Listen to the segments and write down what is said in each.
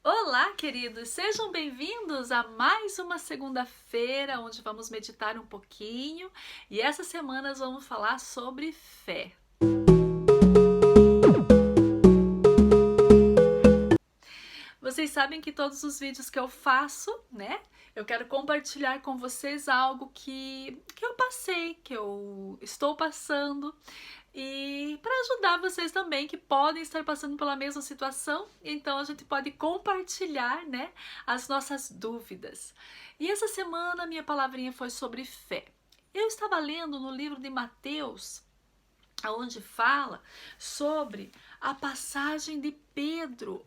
Olá, queridos! Sejam bem-vindos a mais uma segunda-feira, onde vamos meditar um pouquinho. E essa semana nós vamos falar sobre fé. Vocês sabem que todos os vídeos que eu faço, né? Eu quero compartilhar com vocês algo que eu passei, que eu estou passando, e para ajudar vocês também que podem estar passando pela mesma situação, então a gente pode compartilhar, né, as nossas dúvidas. E essa semana a minha palavrinha foi sobre fé. Eu estava lendo no livro de Mateus, onde fala sobre a passagem de Pedro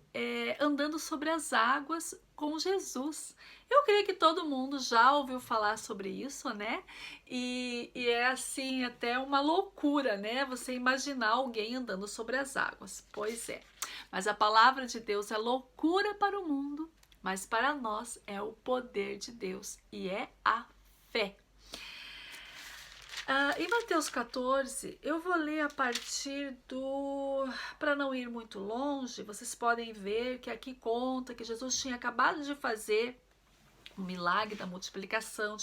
andando sobre as águas com Jesus. Eu creio que todo mundo já ouviu falar sobre isso, né? E é assim até uma loucura, né? Você imaginar alguém andando sobre as águas. Pois é. Mas a palavra de Deus é loucura para o mundo, mas para nós é o poder de Deus e é a fé. Em Mateus 14, eu vou ler a partir do... Para não ir muito longe, vocês podem ver que aqui conta que Jesus tinha acabado de fazer o milagre da multiplicação,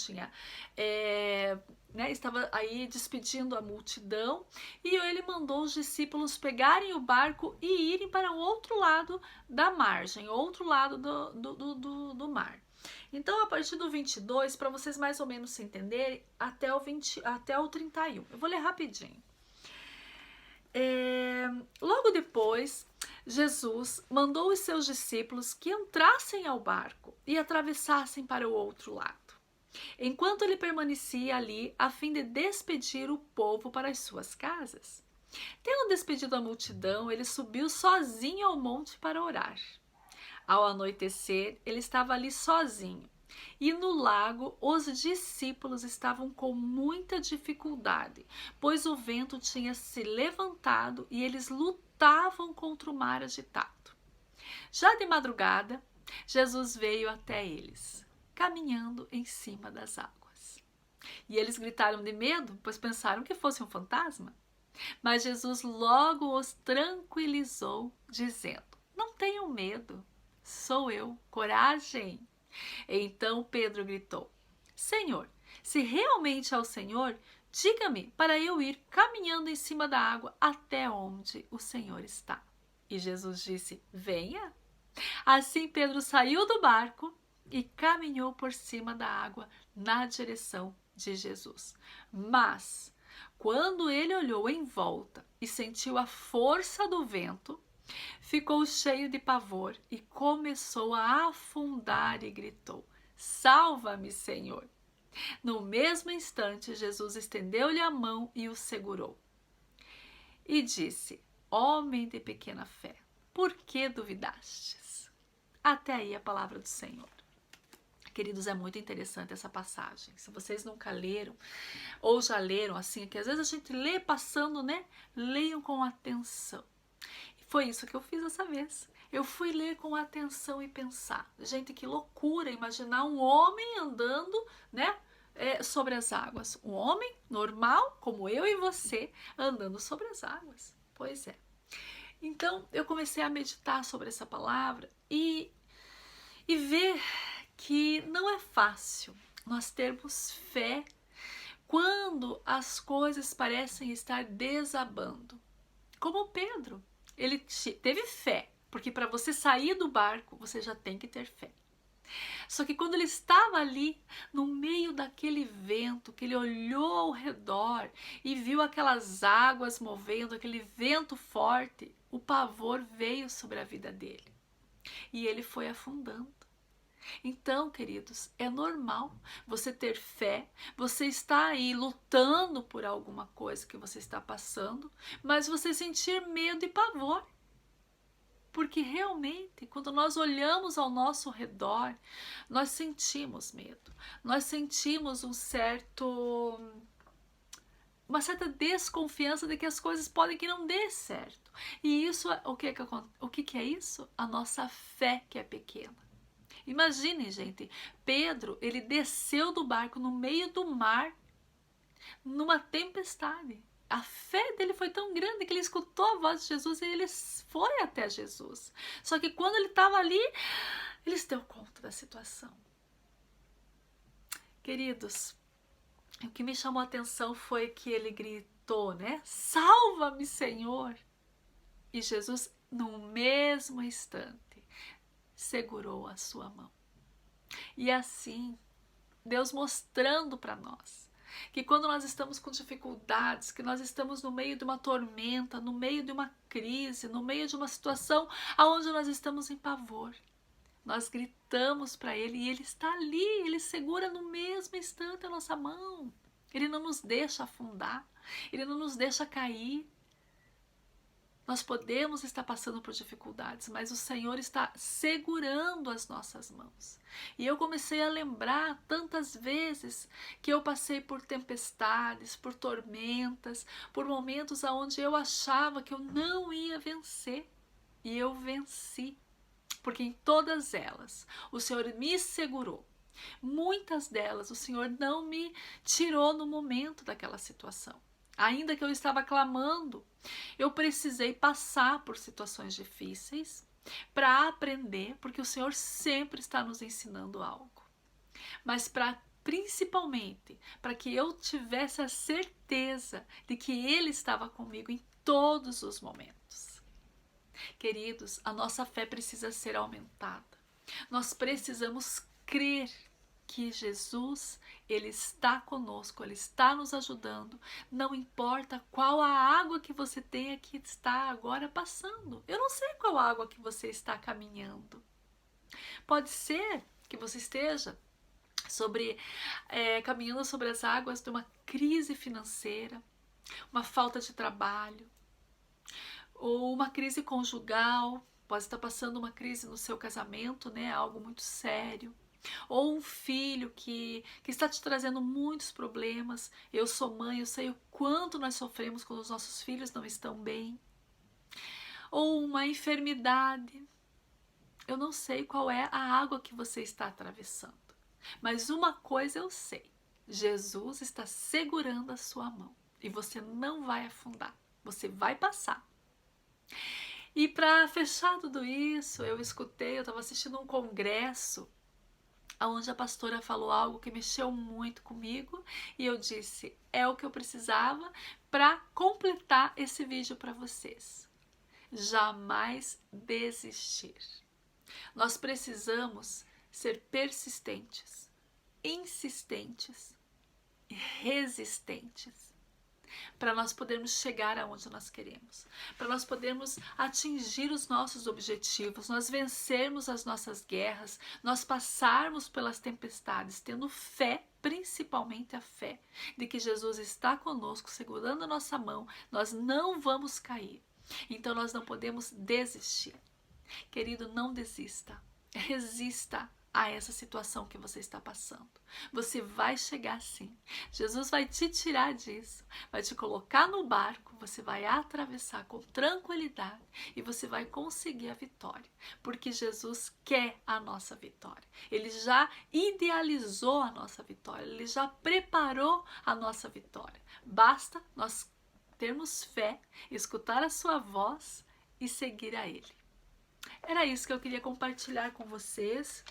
estava aí despedindo a multidão e ele mandou os discípulos pegarem o barco e irem para o outro lado da margem, outro lado do mar. Então, a partir do 22, para vocês mais ou menos se entenderem, até o 31. Eu vou ler rapidinho. Logo depois, Jesus mandou os seus discípulos que entrassem ao barco e atravessassem para o outro lado, enquanto ele permanecia ali a fim de despedir o povo para as suas casas. Tendo despedido a multidão, ele subiu sozinho ao monte para orar. Ao anoitecer, ele estava ali sozinho. E no lago, os discípulos estavam com muita dificuldade, pois o vento tinha se levantado e eles lutavam contra o mar agitado. Já de madrugada, Jesus veio até eles, caminhando em cima das águas. E eles gritaram de medo, pois pensaram que fosse um fantasma. Mas Jesus logo os tranquilizou, dizendo: "Não tenham medo. Sou eu, coragem." Então Pedro gritou: "Senhor, se realmente é o Senhor, diga-me para eu ir caminhando em cima da água até onde o Senhor está." E Jesus disse: "Venha." Assim Pedro saiu do barco e caminhou por cima da água na direção de Jesus. Mas, quando ele olhou em volta e sentiu a força do vento, ficou cheio de pavor e começou a afundar e gritou: "Salva-me, Senhor!" No mesmo instante, Jesus estendeu-lhe a mão e o segurou. E disse: "Homem de pequena fé, por que duvidastes?" Até aí a palavra do Senhor. Queridos, é muito interessante essa passagem. Se vocês nunca leram ou já leram, assim, que às vezes a gente lê passando, né? Leiam com atenção. Foi isso que eu fiz dessa vez. Eu fui ler com atenção e pensar. Gente, que loucura imaginar um homem andando, né, sobre as águas. Um homem normal, como eu e você, andando sobre as águas. Pois é. Então, eu comecei a meditar sobre essa palavra e ver que não é fácil nós termos fé quando as coisas parecem estar desabando. Como Pedro. Ele teve fé, porque para você sair do barco, você já tem que ter fé. Só que quando ele estava ali, no meio daquele vento, que ele olhou ao redor e viu aquelas águas movendo, aquele vento forte, o pavor veio sobre a vida dele. E ele foi afundando. Então, queridos, é normal você ter fé, você está aí lutando por alguma coisa que você está passando, mas você sentir medo e pavor. Porque realmente, quando nós olhamos ao nosso redor, nós sentimos medo, nós sentimos uma certa desconfiança de que as coisas podem que não dê certo. E isso, o que é isso? A nossa fé que é pequena. Imagine, gente, Pedro, ele desceu do barco no meio do mar, numa tempestade. A fé dele foi tão grande que ele escutou a voz de Jesus e ele foi até Jesus. Só que quando ele estava ali, ele se deu conta da situação. Queridos, o que me chamou a atenção foi que ele gritou, né? Salva-me, Senhor! E Jesus, no mesmo instante, segurou a sua mão. E assim, Deus mostrando para nós que quando nós estamos com dificuldades, que nós estamos no meio de uma tormenta, no meio de uma crise, no meio de uma situação onde nós estamos em pavor, nós gritamos para Ele e Ele está ali, Ele segura no mesmo instante a nossa mão. Ele não nos deixa afundar, Ele não nos deixa cair. Nós podemos estar passando por dificuldades, mas o Senhor está segurando as nossas mãos. E eu comecei a lembrar tantas vezes que eu passei por tempestades, por tormentas, por momentos onde eu achava que eu não ia vencer. E eu venci, porque em todas elas o Senhor me segurou. Muitas delas o Senhor não me tirou no momento daquela situação. Ainda que eu estava clamando, eu precisei passar por situações difíceis para aprender, porque o Senhor sempre está nos ensinando algo. Mas principalmente para que eu tivesse a certeza de que Ele estava comigo em todos os momentos. Queridos, a nossa fé precisa ser aumentada. Nós precisamos crer que Jesus, Ele está conosco, Ele está nos ajudando. Não importa qual a água que você tenha que está agora passando. Eu não sei qual água que você está caminhando. Pode ser que você esteja caminhando sobre as águas de uma crise financeira, uma falta de trabalho, ou uma crise conjugal. Pode estar passando uma crise no seu casamento, né? Algo muito sério. Ou um filho que está te trazendo muitos problemas. Eu sou mãe, eu sei o quanto nós sofremos quando os nossos filhos não estão bem. Ou uma enfermidade. Eu não sei qual é a água que você está atravessando. Mas uma coisa eu sei. Jesus está segurando a sua mão. E você não vai afundar. Você vai passar. E para fechar tudo isso, eu estava assistindo um congresso onde a pastora falou algo que mexeu muito comigo e eu disse, é o que eu precisava para completar esse vídeo para vocês. Jamais desistir. Nós precisamos ser persistentes, insistentes e resistentes para nós podermos chegar aonde nós queremos, para nós podermos atingir os nossos objetivos, nós vencermos as nossas guerras, nós passarmos pelas tempestades, tendo fé, principalmente a fé, de que Jesus está conosco, segurando a nossa mão, nós não vamos cair, então nós não podemos desistir. Querido, não desista, resista a essa situação que você está passando. Você vai chegar sim. Jesus vai te tirar disso, vai te colocar no barco, você vai atravessar com tranquilidade e você vai conseguir a vitória, porque Jesus quer a nossa vitória. Ele já idealizou a nossa vitória, Ele já preparou a nossa vitória. Basta nós termos fé, escutar a sua voz e seguir a Ele. Era isso que eu queria compartilhar com vocês.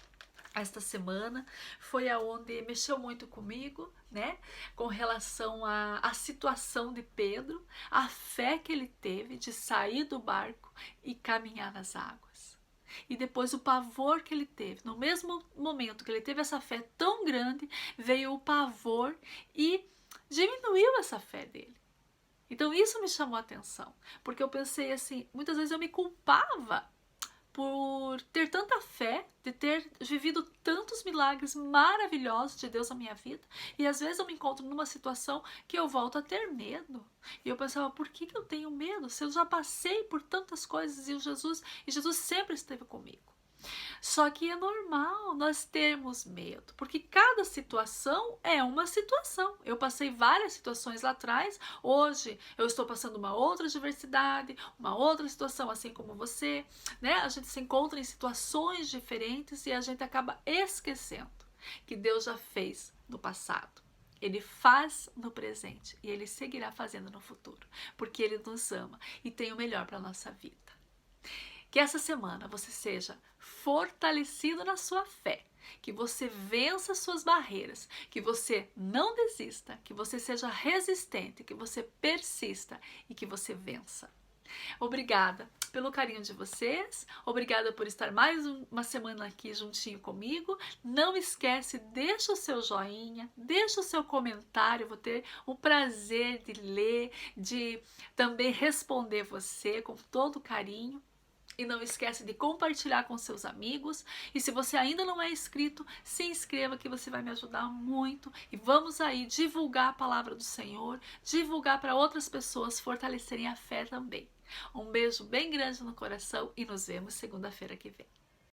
Esta semana foi aonde mexeu muito comigo, né? Com relação à situação de Pedro, a fé que ele teve de sair do barco e caminhar nas águas. E depois o pavor que ele teve. No mesmo momento que ele teve essa fé tão grande, veio o pavor e diminuiu essa fé dele. Então isso me chamou a atenção, porque eu pensei assim, muitas vezes eu me culpava por ter tanta fé, de ter vivido tantos milagres maravilhosos de Deus na minha vida, e às vezes eu me encontro numa situação que eu volto a ter medo, e eu pensava, por que eu tenho medo? Se eu já passei por tantas coisas e Jesus sempre esteve comigo. Só que é normal nós termos medo, porque cada situação é uma situação. Eu passei várias situações lá atrás, hoje eu estou passando uma outra adversidade, uma outra situação, assim como você, né? A gente se encontra em situações diferentes e a gente acaba esquecendo que Deus já fez no passado. Ele faz no presente e Ele seguirá fazendo no futuro, porque Ele nos ama e tem o melhor para a nossa vida. Que essa semana você seja fortalecido na sua fé, que você vença suas barreiras, que você não desista, que você seja resistente, que você persista e que você vença. Obrigada pelo carinho de vocês, obrigada por estar mais uma semana aqui juntinho comigo. Não esquece, deixa o seu joinha, deixa o seu comentário, eu vou ter o prazer de ler, de também responder você com todo carinho. E não esquece de compartilhar com seus amigos. E se você ainda não é inscrito, se inscreva que você vai me ajudar muito. E vamos aí divulgar a palavra do Senhor, divulgar para outras pessoas fortalecerem a fé também. Um beijo bem grande no coração e nos vemos segunda-feira que vem.